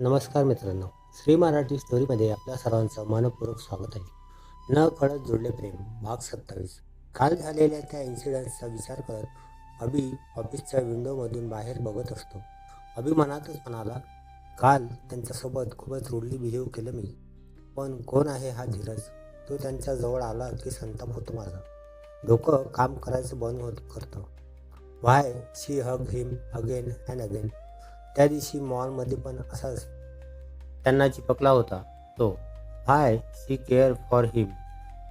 नमस्कार मित्रांनो, श्री मराठी स्टोरीमध्ये आपल्या सर्वांचं मनपूर्वक स्वागत आहे. न कळत जुळले प्रेम भाग 27. काल झालेल्या त्या इन्सिडेंट्सचा विचार करत अभि ऑफिसच्या विंडोमधून बाहेर बघत असतो. अभि मनातच म्हणाला, काल त्यांच्यासोबत खूपच रूडली बिहेव केलं मी. पण कोण आहे हा धीरज? तो त्यांच्या जवळ आला की संताप होतो माझा. डोकं काम करायचं बंद करतं. Why she hug him again and again. त्या दिवशी मॉलमध्ये पण असाच त्यांना चिपकला होता तो. Why she care for him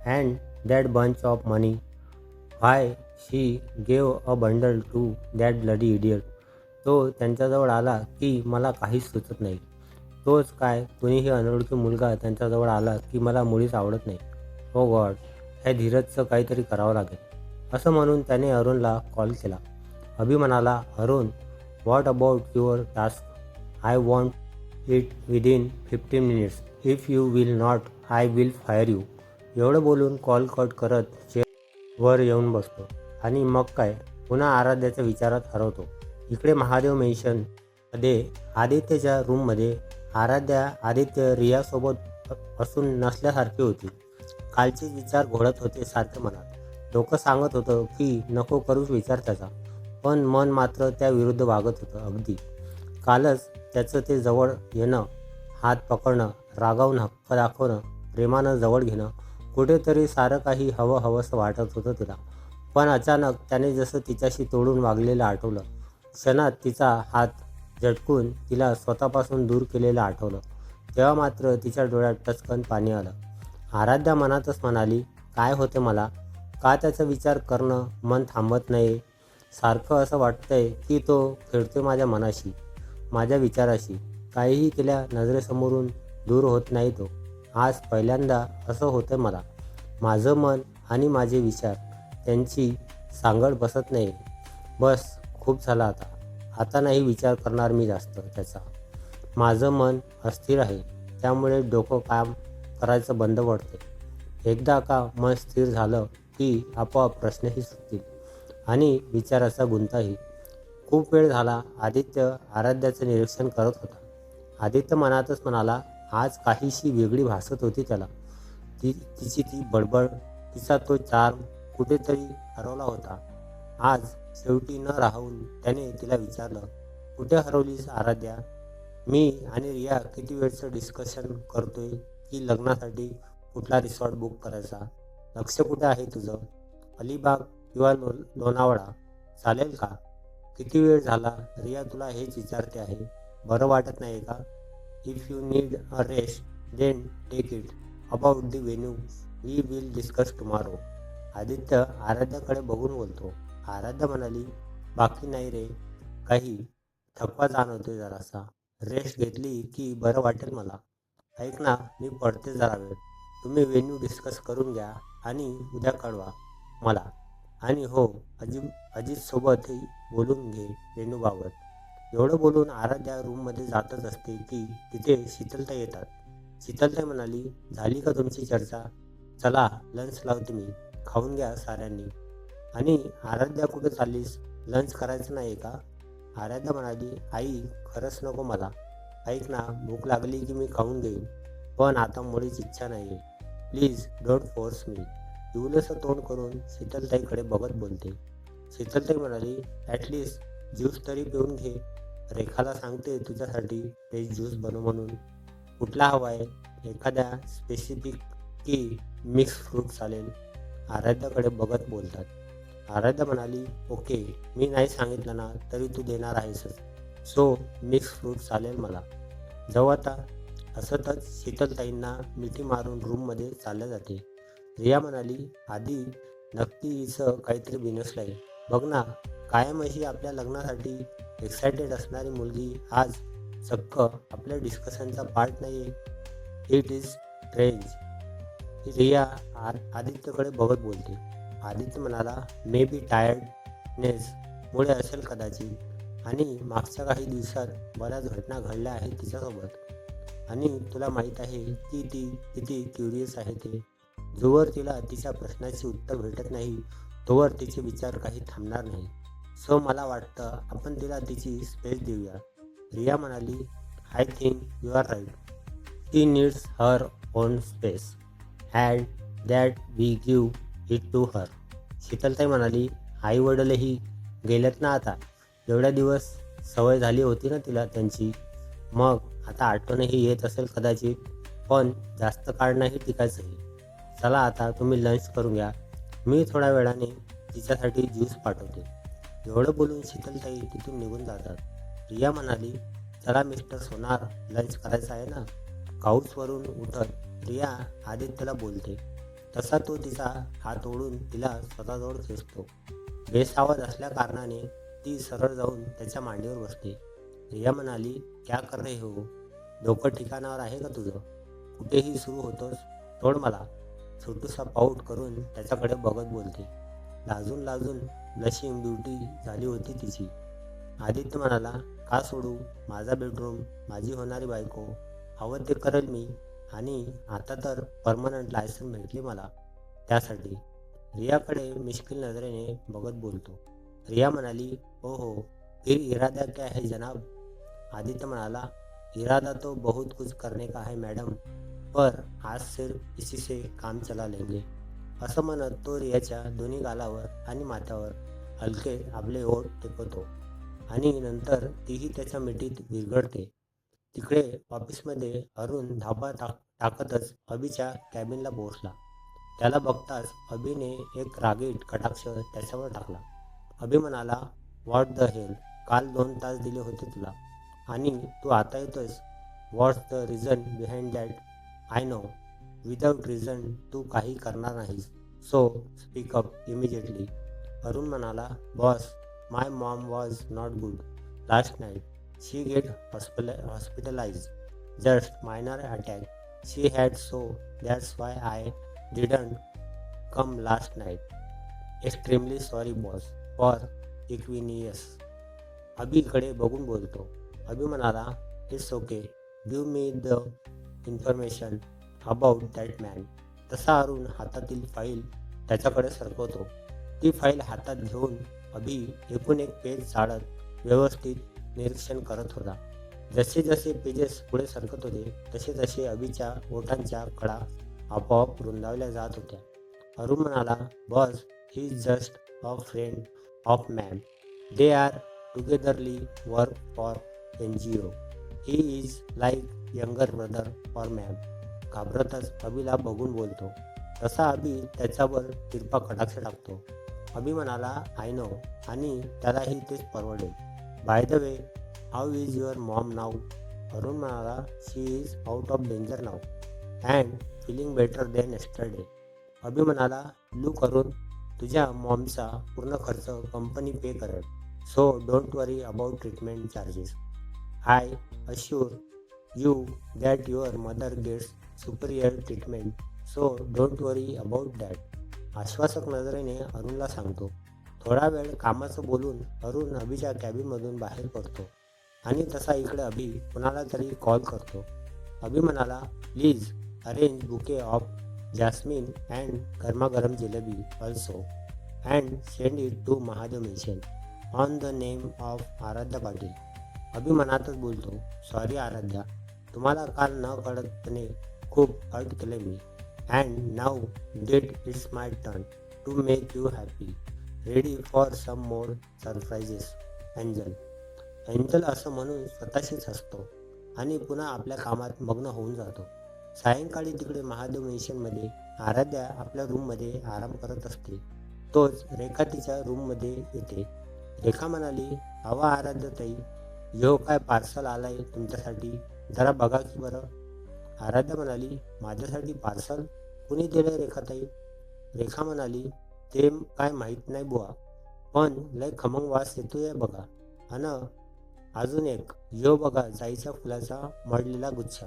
and that bunch of money. Why she gave a bundle to that bloody idiot. तो त्यांच्याजवळ आला की मला काहीच सुचत नाही. तोच काय कुणीही अनोळखी मुलगा त्यांच्याजवळ आला की मला मुळीच आवडत नाही. ओ गॉड, ह्या धीरजचं काहीतरी करावं लागेल. असं म्हणून त्याने अरुणला कॉल केला. अभि म्हणाला, Arun, what about your task? I want it within 15 minutes. If you will not I will fire you. एवढं बोलून कॉल कट करत चेअरवर येऊन बसतो आणि मग काय पुन्हा आराध्याच्या विचारात हरवतो. इकडे महादेव मेन्शनमध्ये आदित्यच्या रूममध्ये आदित्य रियासोबत असून नसल्यासारखी होती. कालचे विचार घोळत होते सारखे मनात. डोकं सांगत होतं की नको करूच विचार त्याचा, पण मन मात्र त्या विरुद्ध वागत होतं. अगदी कालच त्याचं ते जवळ येणं, हात पकडणं, रागावून हक्क दाखवणं, प्रेमानं जवळ घेणं, कुठेतरी सारं काही हवंसं वाटत होतं तिला. पण अचानक त्याने जसं तिच्याशी तोडून वागलेलं आठवलं. क्षणात तिचा हात झटकून तिला स्वतःपासून दूर केलेलं आठवलं. तेव्हा मात्र तिच्या डोळ्यात टचकन पाणी आलं. आराध्या मनातच म्हणाली, काय होते मला? का त्याचा विचार करणं मन थांबत नाही? सारखं असं वाटतंय की तो खेळतोय माझ्या मनाशी, माझ्या विचाराशी. काहीही केल्या नजरेसमोरून दूर होत नाही तो. आज पहिल्यांदा असं होतं मला. माझं मन आणि माझे विचार त्यांची सांगड बसत नाही. बस, खूप झालं आता. आता नाही विचार करणार मी जास्त त्याचा. माझं मन अस्थिर आहे, त्यामुळे डोकं काम करायचं बंद पडते. एकदा का मन स्थिर झालं की आपोआप प्रश्नही सुटतील आणि विचाराचा गुंताही. खूप वेळ झाला आदित्य आराध्याचं निरीक्षण करत होता. आदित्य मनातच म्हणाला, आज काहीशी वेगळी भासत होती त्याला. तिची ती बडबड, तिचा तो चार्म कुठेतरी हरवला होता. आज शेवटी न राहून त्याने तिला विचारलं, कुठे हरवलीस आराध्या? मी आणि रिया किती वेळचं डिस्कशन करतोय की लग्नासाठी कुठला रिसॉर्ट बुक करायचा. लक्ष कुठे आहे तुझं? अलिबाग किंवा लोणावळा चालेल का? किती वेळ झाला रिया तुला हेच विचारते आहे. बरं वाटत नाही का? If you need a rest then take it. About the venue we will discuss tomorrow. Aditya आराध्याकडे बघून बोलतो. आराध्या म्हणाली, बाकी नाही रे काही. थकवा जाणवतोय जरासा. रेस्ट घेतली की बरं वाटेल मला. ऐक ना, मी पडते जरा वेळ. तुम्ही व्हेन्यू डिस्कस करून घ्या आणि उद्या कळवा मला. आणि हो, अजितसोबतही बोलून घे वेणूबाबत. एवढं बोलून आराध्या रूममध्ये जातच असते की तिथे शीतलताई येतात. शीतलताई म्हणाली, झाली का तुमची चर्चा? चला लंच लावते मी, खाऊन घ्या साऱ्यांनी. आणि आराध्या कुठे चाललीस? लंच करायचं नाही का? आराध्या म्हणाली, आई खरंच नको मला. ऐक ना, भूक लागली की मी खाऊन घेईन, पण आता मुळीच इच्छा नाही. Please don't force me. दिवलंसं तोंड करून शीतलताईकडे बघत बोलते. शीतलताई म्हणाली, ॲटलिस्ट ज्यूस तरी पिऊन घे. रेखाला सांगते तुझ्यासाठी फ्रेश ज्यूस बनव म्हणून. कुठला हवा आहे? एखाद्या स्पेसिफिक की मिक्स फ्रूट चालेल? आराध्याकडे बघत बोलतात. आराध्या म्हणाली, ओके, मी नाही सांगितलं ना तरी तू देणार आहेसच. सो मिक्स फ्रूट चालेल मला. जाऊ आता. असतच शीतलताईंना मिठी मारून रूममध्ये चालल्या जाते. रिया म्हणाली, आधी नक्की हिचं काहीतरी बिनसलंय. बघ ना, कायम अशी आपल्या लग्नासाठी एक्सायटेड असणारी मुलगी आज चक्क आपल्या डिस्कशनचा पार्ट नाही आहे. It is strange. रिया आदित्यकडे बघत बोलते. आदित्य म्हणाला, मे बी टायर्डनेस मुळे असेल कदाचित. आणि मागच्या काही दिवसात बऱ्याच घटना घडल्या आहेत तिच्यासोबत. आणि तुला माहीत आहे की ती किती क्युरियस आहे ते. जोवर तिला तिच्या प्रश्नाचे उत्तर भेटत नाही तोवर तिचे विचार काही थांबणार नाही. सो मला वाटतं आपण तिला तिची स्पेस देऊया. रिया म्हणाली, I think you are right. She needs her own space and that we give it to her. शीतलताई म्हणाली, आई वडीलही गेलेत ना आता. एवढ्या दिवस सवय झाली होती ना तिला त्यांची. मग आता आठवणही येत असेल कदाचित, पण जास्त काळ नाही टिकायचंही. चला आता तुम्ही लंच करून घ्या. मी थोड्या वेळाने तिच्यासाठी ज्यूस पाठवते. एवढं बोलून शीतलताई तिथून निघून जातात. रिया म्हणाली, चला मिस्टर सोनार, लंच करायचं आहे ना. काऊचवरून उठत रिया आदित्यला बोलते. तसा तो तिचा हात ओढून तिला स्वतःजवळ खेचतो. बेसावध असल्या कारणाने ती सरळ जाऊन त्याच्या मांडीवर बसते. रिया म्हणाली, क्या कर रहे हो? डोकं ठिकाणावर आहे का तुझं? कुठेही सुरू होतोस? सोड मला. छोटूसा पाऊट करून त्याच्याकडे बघत बोलते. लाजून लाजून ब्लशिंग ब्युटी झाली होती तिची. आदित्य म्हणाला, का सोडू? माझा बेडरूम, माझी होणारी बायको, हवं ते करेल मी. आणि आता तर परमनंट लायसन भेटली मला त्यासाठी. रियाकडे मिश्किल नजरेने बघत बोलतो. रिया म्हणाली, हो हो, फिर इरादा क्या है जनाब? आदित्य म्हणाला, इरादा तो बहुत कुछ करने का है मॅडम, पर आज सिर्फ इसी से काम चला लेंगे. असं म्हणत तो रियाच्या दोन्ही गालावर आणि माथ्यावर हलके आपले ओठ टेकवतो आणि नंतर तीही त्याच्या मिठीत विरघळते. तिकडे ऑफिसमध्ये अरुण धाबा टाकतच अभिच्या कॅबिनला पोहोचला. त्याला बघताच अभिने एक रागीट कटाक्ष त्याच्यावर टाकला. अभि म्हणाला, व्हॉट द हेल, काल 2 तास दिले होते तुला आणि तू आता येतोयस. What's the reason behind that? I know without reason तू काही करणार नाहीस, so speak up immediately. Arun म्हणाला, boss, my mom was not good last night. She get hospitalized. Just minor attack she had, so that's why I didn't come last night. Extremely sorry boss for inconvenience. अभिकडे बघून बोलतो. अभि म्हणाला, it's okay, give me the information about that man. तसा अरुण हातातील file त्याच्याकडे सरकवतो. ती file हातात घेऊन अभि एकूण एक पेज चाळत व्यवस्थित निरीक्षण करत होता. जसे जसे पेजेस पुढे सरकत होते तसे तसे अभिच्या ओठांच्या कडा आपोआप रुंदावल्या जात होत्या. अरुण म्हणाला, boss, he is just a friend of ma'am. They are togetherly work for NGO. He is like younger brother for ma'am. घाबरतच अभिला बघून बोलतो. तसा अभि त्याच्यावर तिरपा कटाक्ष टाकतो. अभि म्हणाला, आय नो, आणि त्यालाही तेच परवडेल. By the way, how is your mom now? Arun म्हणाला, she is out of danger now and feeling better than yesterday. Abhi म्हणाला, लुक अरुण, तुझ्या मॉमचा पूर्ण खर्च कंपनी पे करेल, so don't worry about treatment charges. I assure you that your mother gets superior treatment, so don't worry about that. आश्वासक नजरेने अरुणला सांगतो. थोडा वेळ कामाचं बोलून अरुण अभिच्या कॅबिनमधून बाहेर पडतो आणि तसा इकडे अभि कुणाला तरी कॉल करतो. अभि म्हणाला, please arrange bouquet of jasmine and गरमागरम jalebi also and send it to Mahadev mansion on the name of Aaradhya Patil. Abhi मनातच बोलतो, सॉरी आराध्या, तुम्हाला काल न कळतपणे खूप हर्ट केले मी. And now that it's my turn to make you happy. Ready for some more surprises angel. Angel असं म्हणून स्वतःशीच हसतो आणि पुन्हा आपल्या कामात मग्न होऊन जातो. सायंकाळी तिकडे महादेव मेन्शनमध्ये आराध्या आपल्या रूममध्ये आराम करत असते. तोच रेखा तिच्या रूममध्ये येते. रेखा म्हणाली, हवा आराध्याताई, ह्यो काय पार्सल आलाय तुमच्यासाठी, जरा बघा की बरं. आराध्या म्हणाली, माझ्यासाठी पार्सल? कुणी दिलं रेखाताई? रेखा म्हणाली, ते काय माहीत नाही बुवा, पण लय खमंग वास येतोय बघा. अन अजून एक, ह्यो बघा जाईच्या फुलाचा मळलेला गुच्छ,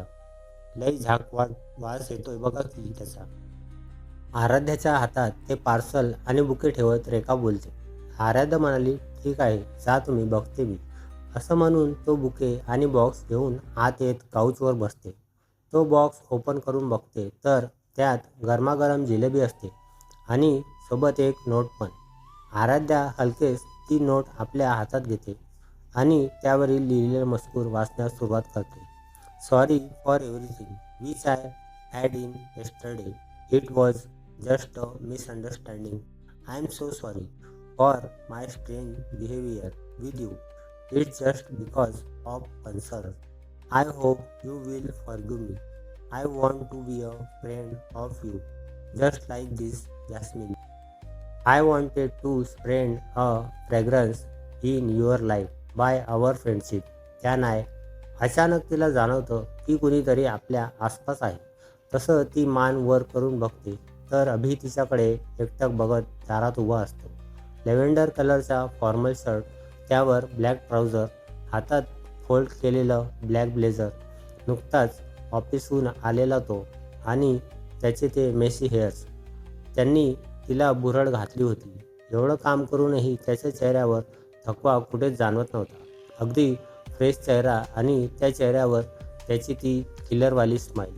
लय वास येतोय बघा की त्याचा. आराध्याच्या हातात ते पार्सल आणि बुके ठेवत रेखा बोलते. आराध्या म्हणाली, ठीक आहे, जा तुम्ही, बघते मी. असं म्हणून तो बुके आणि बॉक्स घेऊन आत येत काउचवर बसते. तो बॉक्स ओपन करून बघते तर त्यात गरमागरम जिलेबी असते आणि सोबत एक नोट पण. आराध्या हलकेच ती नोट आपल्या हातात घेते आणि त्यावरील लिहिलेला मजकूर वाचण्यास सुरुवात करते. Sorry for everything which I had in yesterday. It was just a misunderstanding. I am so sorry for my strange behavior with you. It's just because of concern. I hope you will forgive me. I want to be a friend of you, just like this Jasmine. I wanted to spread a fragrance in your life by our friendship. त्या नाही अचानक तिला जाणवतं की कुणीतरी आपल्या आसपास आहे. तसं ती मान वर करून बघते तर अभि तिच्याकडे एकटक बघत दारात उभा असतो. लेव्हेंडर कलरचा फॉर्मल शर्ट, त्यावर ब्लॅक ट्राउझर, हातात फोल्ड केलेलं ब्लॅक ब्लेझर. नुकताच ऑफिसहून आलेला तो आणि त्याचे ते मेसी हेअर्स. त्यांनी तिला बुरळ घातली होती. एवढं काम करूनही त्याच्या चेहऱ्यावर थकवा कुठेच जाणवत नव्हता. अगदी फ्रेश चेहरा आणि त्या चेहऱ्यावर त्याची ती किलरवाली स्माईल.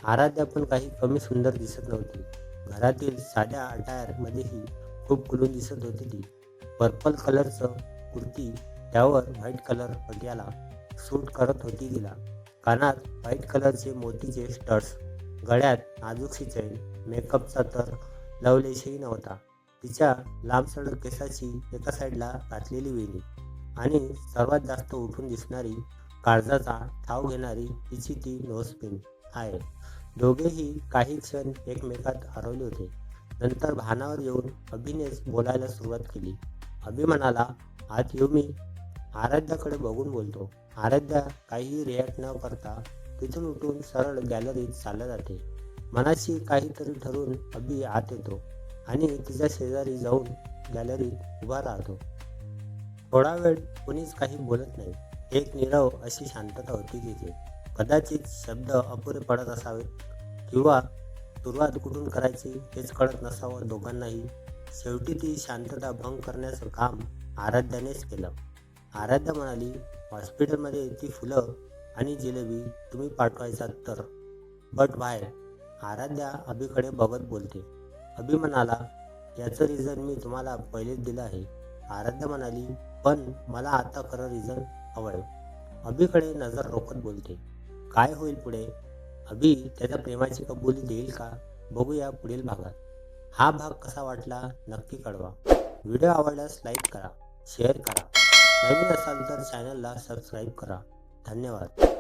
आराध्या पण काही कमी सुंदर दिसत नव्हती. घरातील साध्या अटायरमध्येही खूप खुलून दिसत होती ती. पर्पल कलरचं कुर्ती, त्यावर व्हाईट कलर पटियाला सूट करत होती तिला. कानात व्हाईट कलरचे मोतीचे स्टड्स, गळ्यात नाजूकशी चैन. मेकअपचा तर लवलेशही नव्हता. तिच्या लांबसडक केसाची एका साईडला घातलेली वेणी आणि सर्वात जास्त उठून दिसणारी, काळजाचा ठाव घेणारी तिची ती नोजपिन आहे. दोघेही काही क्षण एकमेकात हरवले होते. नंतर भानावर येऊन अभिनेच बोलायला सुरुवात केली. अभि म्हणाला, आत येऊ मी? आराध्याकडे बघून बोलतो. आराध्या काहीही रिॲक्ट न करता तिथून उठून सरळ गॅलरीत चालत जाते. मनाशी काहीतरी ठरवून अभि आत येतो आणि तिच्या शेजारी जाऊन गॅलरीत उभा राहतो. थोडा वेळ कोणीच काही बोलत नाही. एक नीरव अशी शांतता होती तिथे. कदाचित शब्द अपुरे पडत असावेत किंवा सुरुवात कुठून करायची हेच कळत नसावं दोघांनाही. शेवटी ती शांतता भंग करण्याचं काम आराध्यानेच केलं. आराध्या म्हणाली, हॉस्पिटलमध्ये ती फुलं आणि जिलेबी तुम्ही पाठवायचात तर. But by. आराध्या अभिकडे बघत बोलते. अभि म्हणाला, याचं रिझन मी तुम्हाला पहिलेच दिलं आहे. आराध्या म्हणाली, पण मला आता खरं रिझन हवंय. अभिकडे नजर रोखत बोलते. काय होईल पुढे? अभि त्याच्या प्रेमाची कबुली देईल का? बघूया पुढील भागात. हा भाग कसा वाटला नक्की कळवा. व्हिडिओ आवडल्यास लाईक करा, शेअर करा. नवीन असाल तर चॅनलला सबस्क्राईब करा. धन्यवाद.